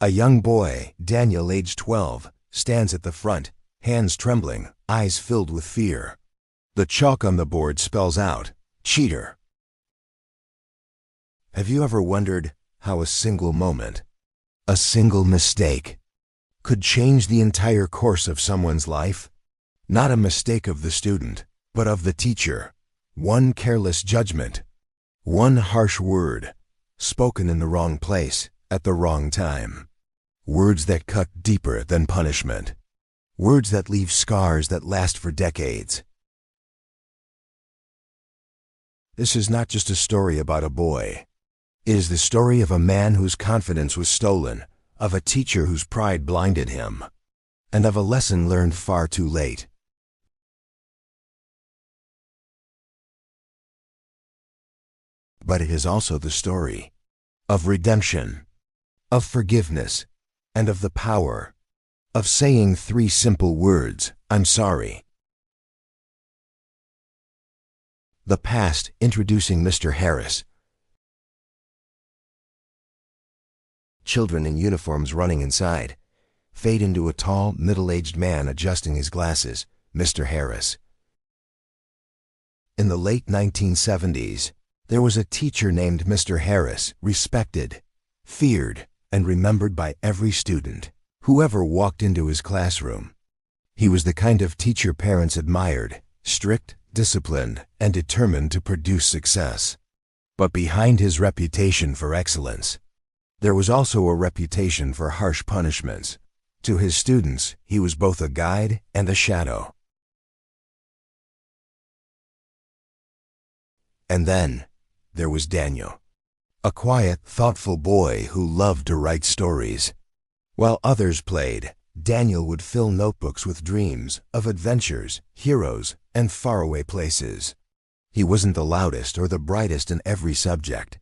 A young boy, Daniel, age 12, stands at the front, hands trembling, eyes filled with fear. The chalk on the board spells out, "Cheater." Have you ever wondered how a single moment, a single mistake, could change the entire course of someone's life? Not a mistake of the student, but of the teacher. One careless judgment, one harsh word, spoken in the wrong place, at the wrong time. Words that cut deeper than punishment. Words that leave scars that last for decades. This is not just a story about a boy. It is the story of a man whose confidence was stolen, of a teacher whose pride blinded him, and of a lesson learned far too late. But it is also the story of redemption, of forgiveness, and of the power of saying 3 simple words, "I'm sorry." The past, introducing Mr. Harris. Children in uniforms running inside. Fade into a tall, middle-aged man adjusting his glasses, Mr. Harris. In the late 1970s, there was a teacher named Mr. Harris, respected, feared, and remembered by every student, whoever walked into his classroom. He was the kind of teacher parents admired, strict, disciplined, and determined to produce success. But behind his reputation for excellence, there was also a reputation for harsh punishments. To his students, he was both a guide and a shadow. And then, there was Daniel, a quiet, thoughtful boy who loved to write stories. While others played, Daniel would fill notebooks with dreams of adventures, heroes, and faraway places. He wasn't the loudest or the brightest in every subject,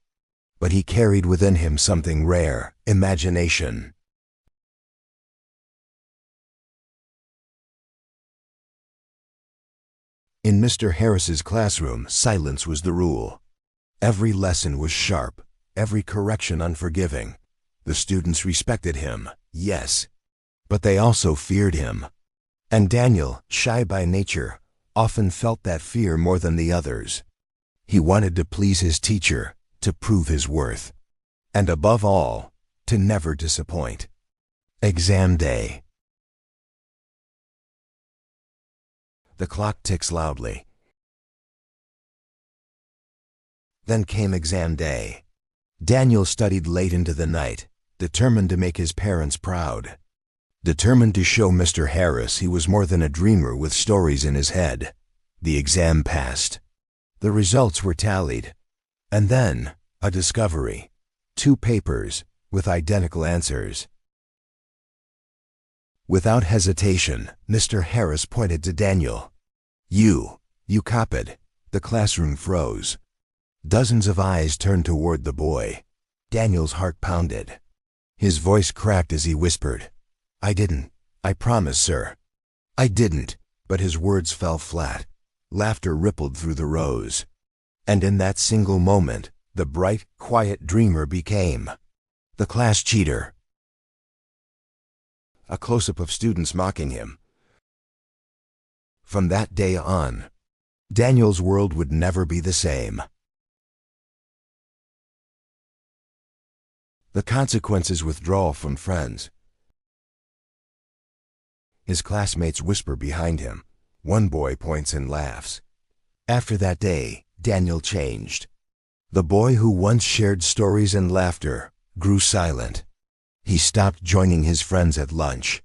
but he carried within him something rare, imagination. In Mr. Harris's classroom, silence was the rule. Every lesson was sharp, every correction unforgiving. The students respected him, yes, but they also feared him. And Daniel, shy by nature, often felt that fear more than the others. He wanted to please his teacher, to prove his worth, and above all, to never disappoint. Exam day. The clock ticks loudly. Then came exam day. Daniel studied late into the night, determined to make his parents proud. Determined to show Mr. Harris he was more than a dreamer with stories in his head. The exam passed. The results were tallied. And then, a discovery. 2 papers, with identical answers. Without hesitation, Mr. Harris pointed to Daniel. You copied." The classroom froze. Dozens of eyes turned toward the boy. Daniel's heart pounded. His voice cracked as he whispered, "I didn't. I promise, sir. I didn't." But his words fell flat. Laughter rippled through the rows. And in that single moment, the bright, quiet dreamer became the class cheater. A close-up of students mocking him. From that day on, Daniel's world would never be the same. The consequences: withdrawal from friends. His classmates whisper behind him. One boy points and laughs. After that day, Daniel changed. The boy who once shared stories and laughter grew silent. He stopped joining his friends at lunch.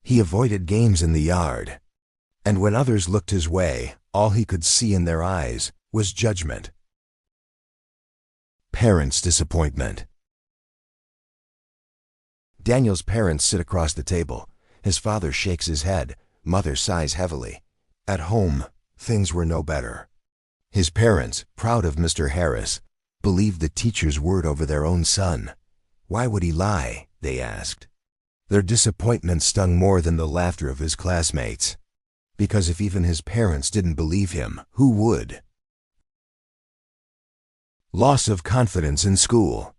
He avoided games in the yard. And when others looked his way, all he could see in their eyes was judgment. Parents' disappointment. Daniel's parents sit across the table. His father shakes his head. Mother sighs heavily. At home, things were no better. His parents, proud of Mr. Harris, believed the teacher's word over their own son. Why would he lie? They asked. Their disappointment stung more than the laughter of his classmates. Because if even his parents didn't believe him, who would? Loss of confidence in school.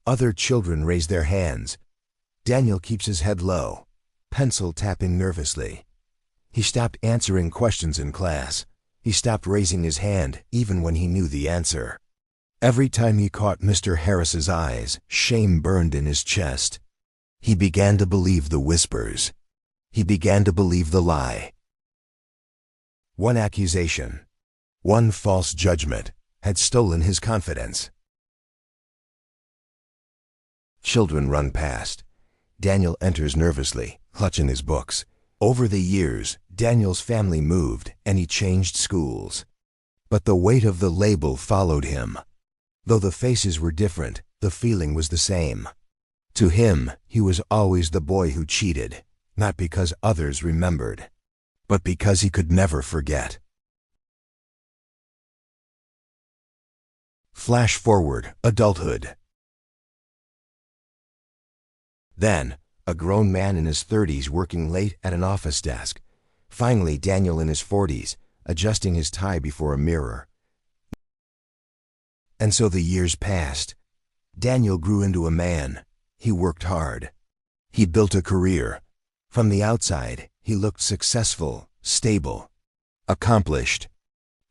Other children raise their hands. Daniel keeps his head low, pencil tapping nervously. He stopped answering questions in class. He stopped raising his hand even when he knew the answer. Every time he caught Mr. Harris's eyes, shame burned in his chest. He began to believe the whispers. He began to believe the lie. One accusation, one false judgment, had stolen his confidence. Children run past. Daniel enters nervously, clutching his books. Over the years, Daniel's family moved and he changed schools. But the weight of the label followed him. Though the faces were different, the feeling was the same. To him, he was always the boy who cheated, not because others remembered, but because he could never forget. Flash forward, adulthood. Then, a grown man in his 30s working late at an office desk. Finally, Daniel in his 40s, adjusting his tie before a mirror. And so the years passed. Daniel grew into a man. He worked hard. He built a career. From the outside, he looked successful, stable, accomplished.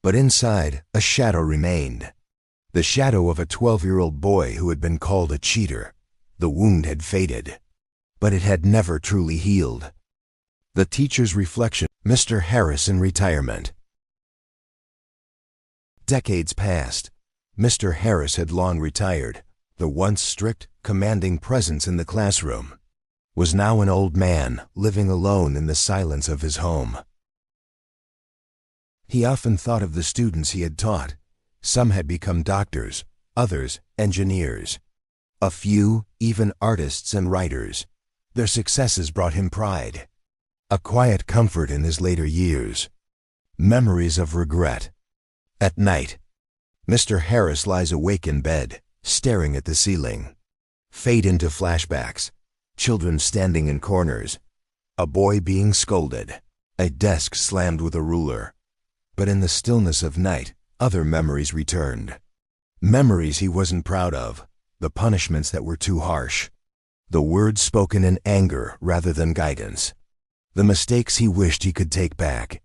But inside, a shadow remained. The shadow of a 12-year-old boy who had been called a cheater. The wound had faded, but it had never truly healed. The teacher's reflection, Mr. Harris in retirement. Decades passed. Mr. Harris had long retired. The once strict, commanding presence in the classroom was now an old man living alone in the silence of his home. He often thought of the students he had taught. Some had become doctors, others engineers. A few, even artists and writers. Their successes brought him pride. A quiet comfort in his later years. Memories of regret. At night, Mr. Harris lies awake in bed, staring at the ceiling. Fade into flashbacks. Children standing in corners. A boy being scolded. A desk slammed with a ruler. But in the stillness of night, other memories returned. Memories he wasn't proud of. The punishments that were too harsh. The words spoken in anger rather than guidance. The mistakes he wished he could take back.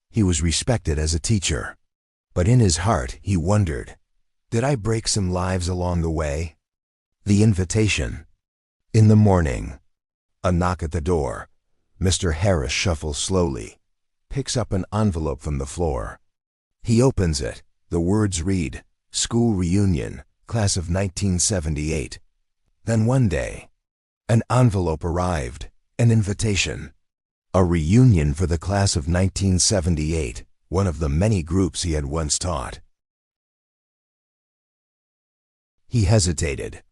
He was respected as a teacher. But in his heart, he wondered, did I break some lives along the way? The invitation. In the morning. A knock at the door. Mr. Harris shuffles slowly. Picks up an envelope from the floor. He opens it. The words read, School Reunion, Class of 1978. Then one day, an envelope arrived, an invitation. A reunion for the Class of 1978, one of the many groups he had once taught. He hesitated.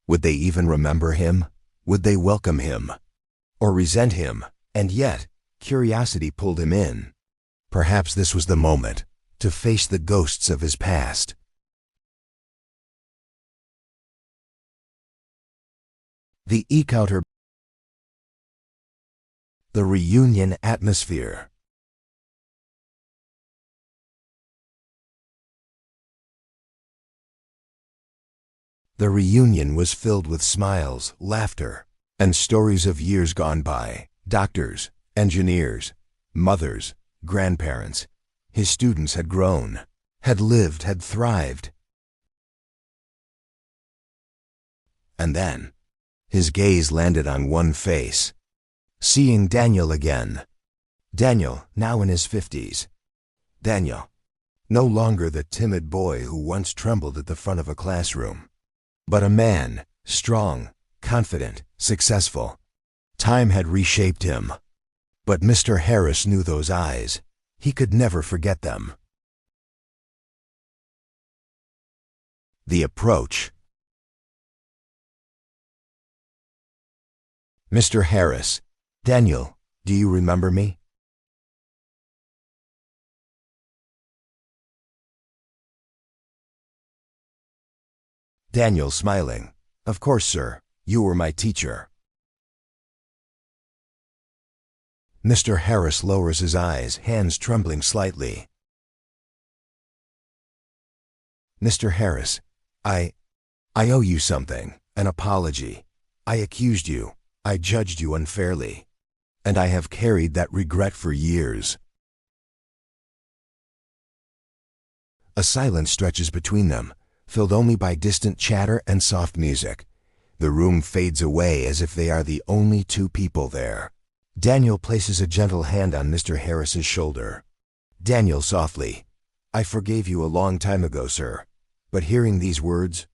Would they even remember him? Would they welcome him? Or resent him? And yet, curiosity pulled him in. Perhaps this was the moment to face the ghosts of his past. The encounter. The reunion atmosphere. The reunion was filled with smiles, laughter, and stories of years gone by. Doctors, engineers, mothers, grandparents. His students had grown, had lived, had thrived. And then, his gaze landed on one face. Seeing Daniel again. Daniel, now in his 50s. Daniel, no longer the timid boy who once trembled at the front of a classroom, but a man, strong, confident, successful. Time had reshaped him. But Mr. Harris knew those eyes. He could never forget them. The approach. Mr. Harris, Daniel, do you remember me? Daniel smiling. Of course, sir. You were my teacher. Mr. Harris lowers his eyes, hands trembling slightly. Mr. Harris, I owe you something, an apology. I accused you. I judged you unfairly. And I have carried that regret for years. A silence stretches between them, filled only by distant chatter and soft music. The room fades away as if they are the only two people there. Daniel places a gentle hand on Mr. Harris's shoulder. Daniel softly, I forgave you a long time ago, sir. But hearing these words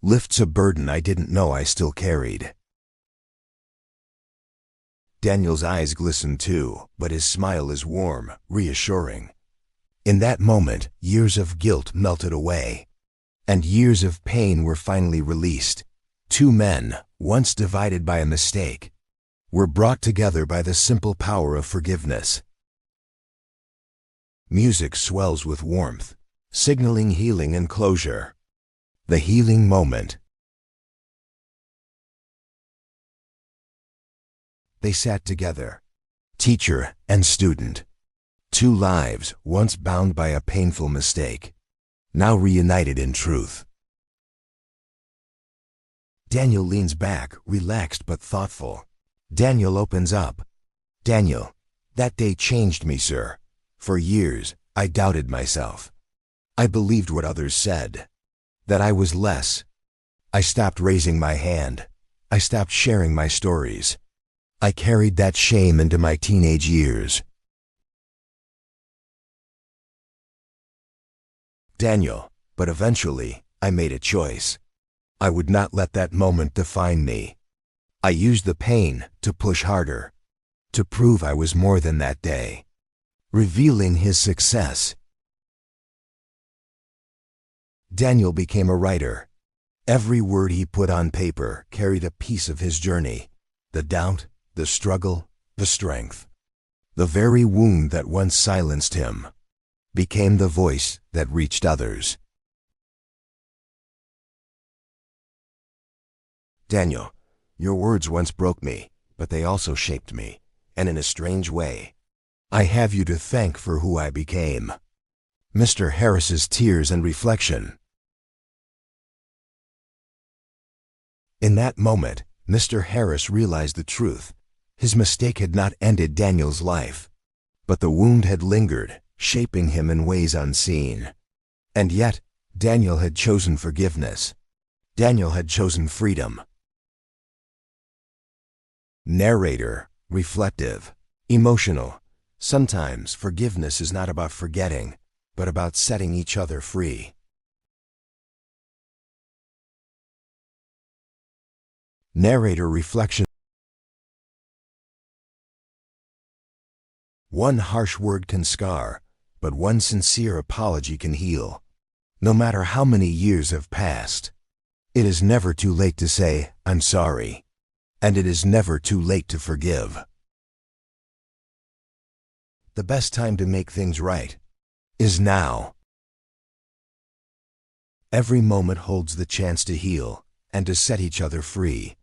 lifts a burden I didn't know I still carried. Daniel's eyes glisten too, but his smile is warm, reassuring. In that moment, years of guilt melted away, and years of pain were finally released. Two men, once divided by a mistake, were brought together by the simple power of forgiveness. Music swells with warmth, signaling healing and closure. The healing moment. They sat together, teacher and student. Two lives once bound by a painful mistake, now reunited in truth. Daniel leans back, relaxed but thoughtful. Daniel opens up. Daniel, that day changed me, sir. For years, I doubted myself. I believed what others said, that I was less. I stopped raising my hand. I stopped sharing my stories. I carried that shame into my teenage years. Daniel, but eventually, I made a choice. I would not let that moment define me. I used the pain to push harder, to prove I was more than that day. Revealing his success. Daniel became a writer. Every word he put on paper carried a piece of his journey. The doubt, the struggle, the strength. The very wound that once silenced him became the voice that reached others. Daniel, your words once broke me, but they also shaped me, and in a strange way. I have you to thank for who I became. Mr. Harris's tears and reflection. In that moment, Mr. Harris realized the truth. His mistake had not ended Daniel's life, but the wound had lingered, shaping him in ways unseen. And yet, Daniel had chosen forgiveness. Daniel had chosen freedom. Narrator, reflective, emotional. Sometimes forgiveness is not about forgetting, but about setting each other free. Narrator reflection. One harsh word can scar, but one sincere apology can heal. No matter how many years have passed, it is never too late to say, I'm sorry. And it is never too late to forgive. The best time to make things right is now. Every moment holds the chance to heal and to set each other free.